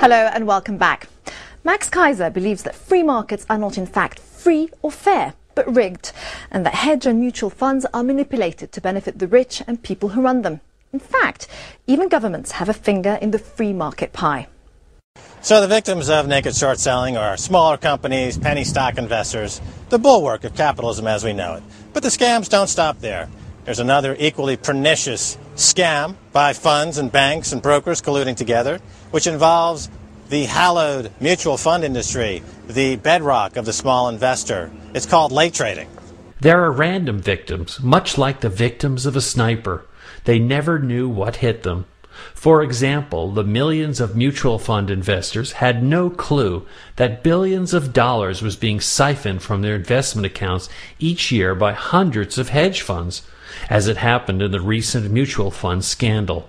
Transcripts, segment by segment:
Hello and welcome back. Max Keiser believes that free markets are not in fact free or fair, but rigged, and that hedge and mutual funds are manipulated to benefit the rich and people who run them. In fact, even governments have a finger in the free market pie. So the victims of naked short selling are smaller companies, penny stock investors, the bulwark of capitalism as we know it. But the scams don't stop there. There's another equally pernicious scam by funds and banks and brokers colluding together, which involves the hallowed mutual fund industry, the bedrock of the small investor. It's called late trading. There are random victims, much like the victims of a sniper. They never knew what hit them. For example, the millions of mutual fund investors had no clue that billions of dollars was being siphoned from their investment accounts each year by hundreds of hedge funds, as it happened in the recent mutual fund scandal.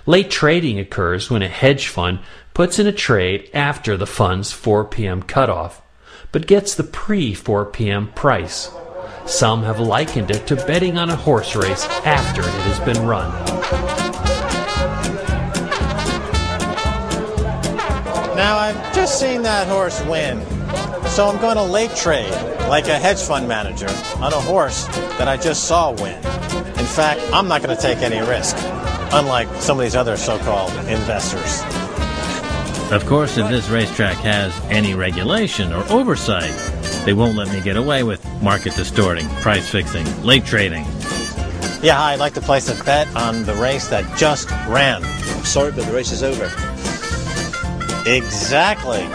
Late trading occurs when a hedge fund puts in a trade after the fund's 4 p.m. cutoff, but gets the pre-4 p.m. price. Some have likened it to betting on a horse race after it has been run. Now, I've just seen that horse win, so I'm going to late trade like a hedge fund manager on a horse that I just saw win. In fact, I'm not going to take any risk, unlike some of these other so-called investors. Of course, if this racetrack has any regulation or oversight, they won't let me get away with market distorting, price fixing, late trading. Yeah, hi, I'd like to place a bet on the race that just ran. I'm sorry, but the race is over. Exactly.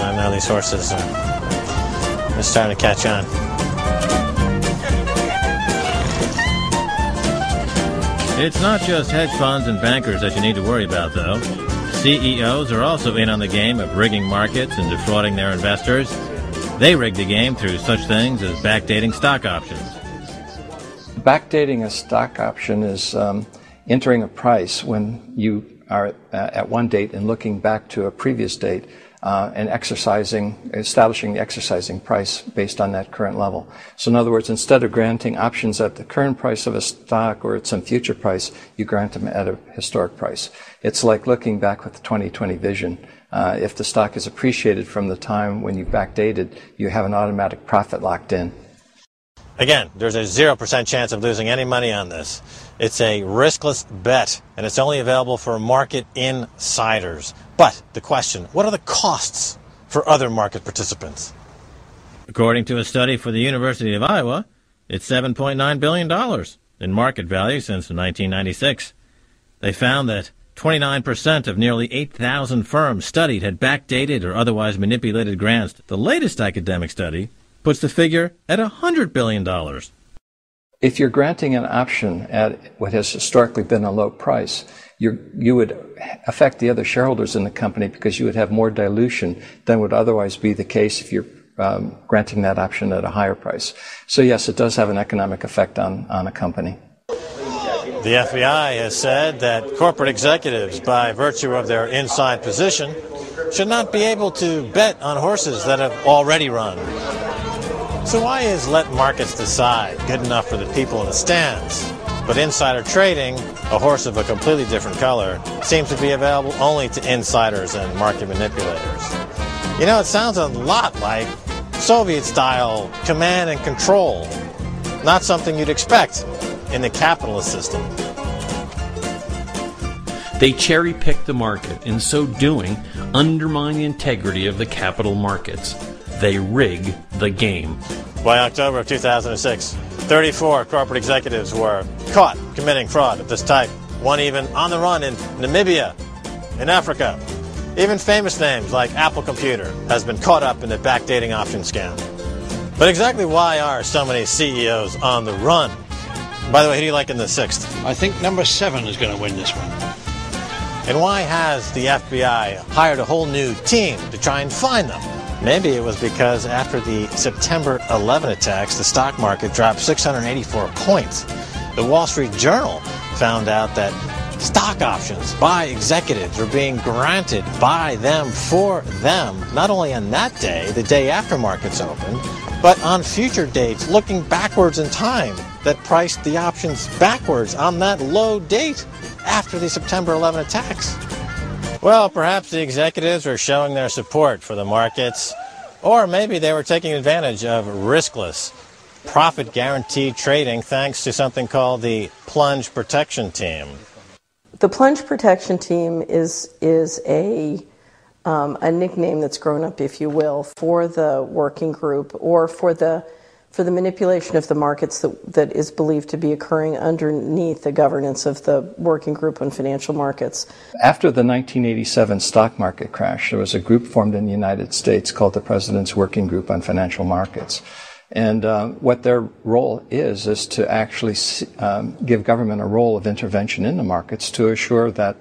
I know these horses are starting to catch on. It's not just hedge funds and bankers that you need to worry about, though. CEOs are also in on the game of rigging markets and defrauding their investors. They rig the game through such things as backdating stock options. Backdating a stock option is entering a price when you are at one date and looking back to a previous date and establishing the exercising price based on that current level. So in other words, instead of granting options at the current price of a stock or at some future price, you grant them at a historic price. It's like looking back with the 20/20 vision. If the stock is appreciated from the time when you backdated, you have an automatic profit locked in. Again, there's a 0% chance of losing any money on this. It's a riskless bet, and it's only available for market insiders. But the question, what are the costs for other market participants? According to a study for the University of Iowa, it's $7.9 billion in market value since 1996. They found that 29% of nearly 8,000 firms studied had backdated or otherwise manipulated grants. The latest academic study puts the figure at $100 billion. If you're granting an option at what has historically been a low price, you would affect the other shareholders in the company because you would have more dilution than would otherwise be the case if you're granting that option at a higher price. So yes, it does have an economic effect on a company. The FBI has said that corporate executives, by virtue of their inside position, should not be able to bet on horses that have already run. So why is let markets decide good enough for the people in the stands? But insider trading, a horse of a completely different color, seems to be available only to insiders and market manipulators. You know, it sounds a lot like Soviet-style command and control. Not something you'd expect in the capitalist system. They cherry-pick the market, in so doing, undermine the integrity of the capital markets. They rig the game. By October of 2006, 34 corporate executives were caught committing fraud of this type. One even on the run in Namibia, in Africa. Even famous names like Apple Computer has been caught up in the backdating option scam. But exactly why are so many CEOs on the run? By the way, who do you like in the sixth? I think number 7 is going to win this one. And why has the FBI hired a whole new team to try and find them? Maybe it was because after the September 11 attacks, the stock market dropped 684 points. The Wall Street Journal found out that stock options by executives were being granted by them for them, not only on that day, the day after markets opened, but on future dates looking backwards in time that priced the options backwards on that low date after the September 11 attacks. Well, perhaps the executives were showing their support for the markets, or maybe they were taking advantage of riskless, profit-guaranteed trading thanks to something called the Plunge Protection Team. The Plunge Protection Team is a nickname that's grown up, if you will, for the working group or for the manipulation of the markets that is believed to be occurring underneath the governance of the working group on financial markets. After the 1987 stock market crash, there was a group formed in the United States called the President's Working Group on Financial Markets. And what their role is to actually give government a role of intervention in the markets to assure that,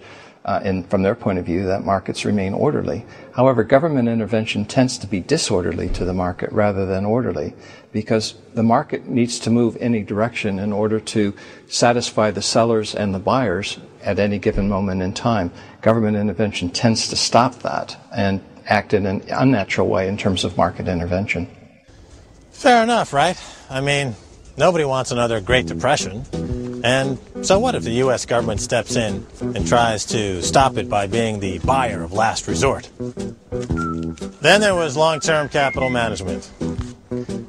from their point of view, that markets remain orderly. However, government intervention tends to be disorderly to the market rather than orderly, because the market needs to move any direction in order to satisfy the sellers and the buyers at any given moment in time. Government intervention tends to stop that and act in an unnatural way in terms of market intervention. Fair enough, right? I mean, nobody wants another Great Depression. And so what if the U.S. government steps in and tries to stop it by being the buyer of last resort? Then there was long-term capital management.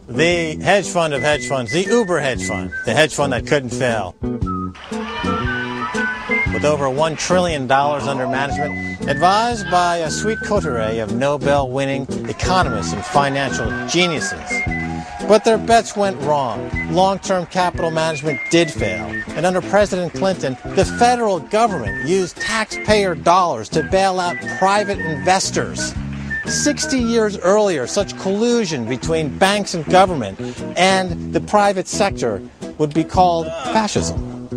The hedge fund of hedge funds, the Uber hedge fund, the hedge fund that couldn't fail. With over $1 trillion under management, advised by a sweet coterie of Nobel-winning economists and financial geniuses. But their bets went wrong. Long-term capital management did fail. And under President Clinton, the federal government used taxpayer dollars to bail out private investors. 60 years earlier, such collusion between banks and government and the private sector would be called fascism.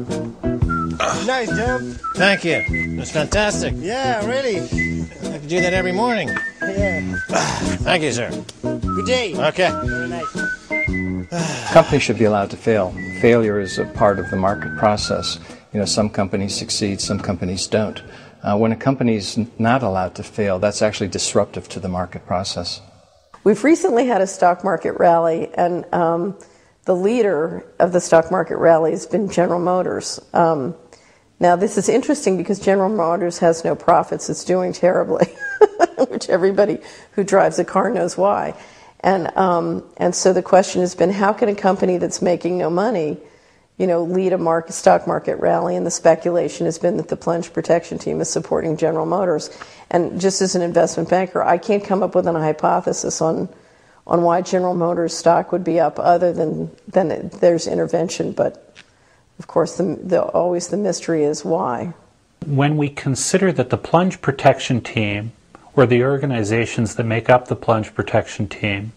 Nice, Jim. Thank you. It was fantastic. Yeah, really. I could do that every morning. Yeah. Thank you, sir. Good day. Okay. Very nice. Companies should be allowed to fail. Failure is a part of the market process. You know, some companies succeed, some companies don't. When a company is not allowed to fail, that's actually disruptive to the market process. We've recently had a stock market rally, and the leader of the stock market rally has been General Motors. Now, this is interesting because General Motors has no profits. It's doing terribly, which everybody who drives a car knows why. And so the question has been, how can a company that's making no money, lead a stock market rally? And the speculation has been that the Plunge Protection Team is supporting General Motors. And just as an investment banker, I can't come up with a hypothesis on why General Motors stock would be up other than there's intervention. But of course, always the mystery is why. When we consider that the Plunge Protection Team, or the organizations that make up the Plunge Protection Team,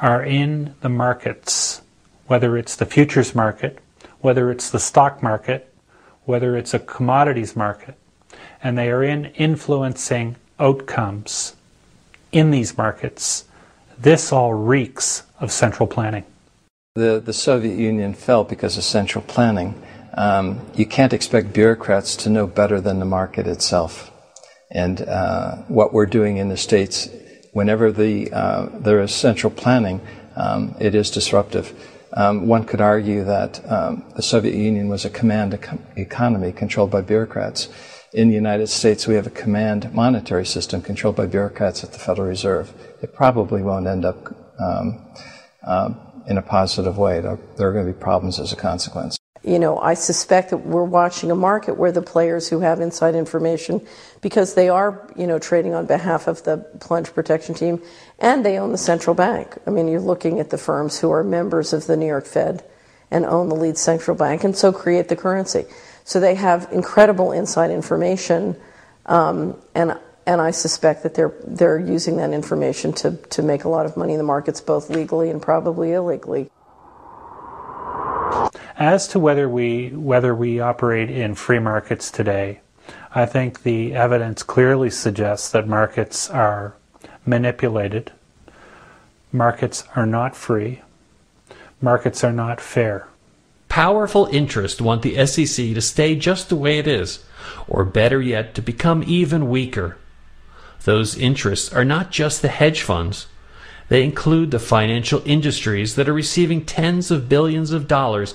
are in the markets, whether it's the futures market, whether it's the stock market, whether it's a commodities market, and they are influencing outcomes in these markets, this all reeks of central planning. The Soviet Union fell because of central planning. You can't expect bureaucrats to know better than the market itself. And what we're doing in the States, whenever there is central planning, it is disruptive. One could argue that the Soviet Union was a command economy controlled by bureaucrats. In the United States, we have a command monetary system controlled by bureaucrats at the Federal Reserve. It probably won't end up in a positive way. There are going to be problems as a consequence. I suspect that we're watching a market where the players who have inside information, because they are, trading on behalf of the Plunge Protection Team, and they own the central bank. I mean, you're looking at the firms who are members of the New York Fed and own the lead central bank, and so create the currency. So they have incredible inside information, and I suspect that they're using that information to make a lot of money in the markets, both legally and probably illegally. As to whether we operate in free markets today, I think the evidence clearly suggests that markets are manipulated, markets are not free, markets are not fair. Powerful interests want the SEC to stay just the way it is, or better yet, to become even weaker. Those interests are not just the hedge funds. They include the financial industries that are receiving tens of billions of dollars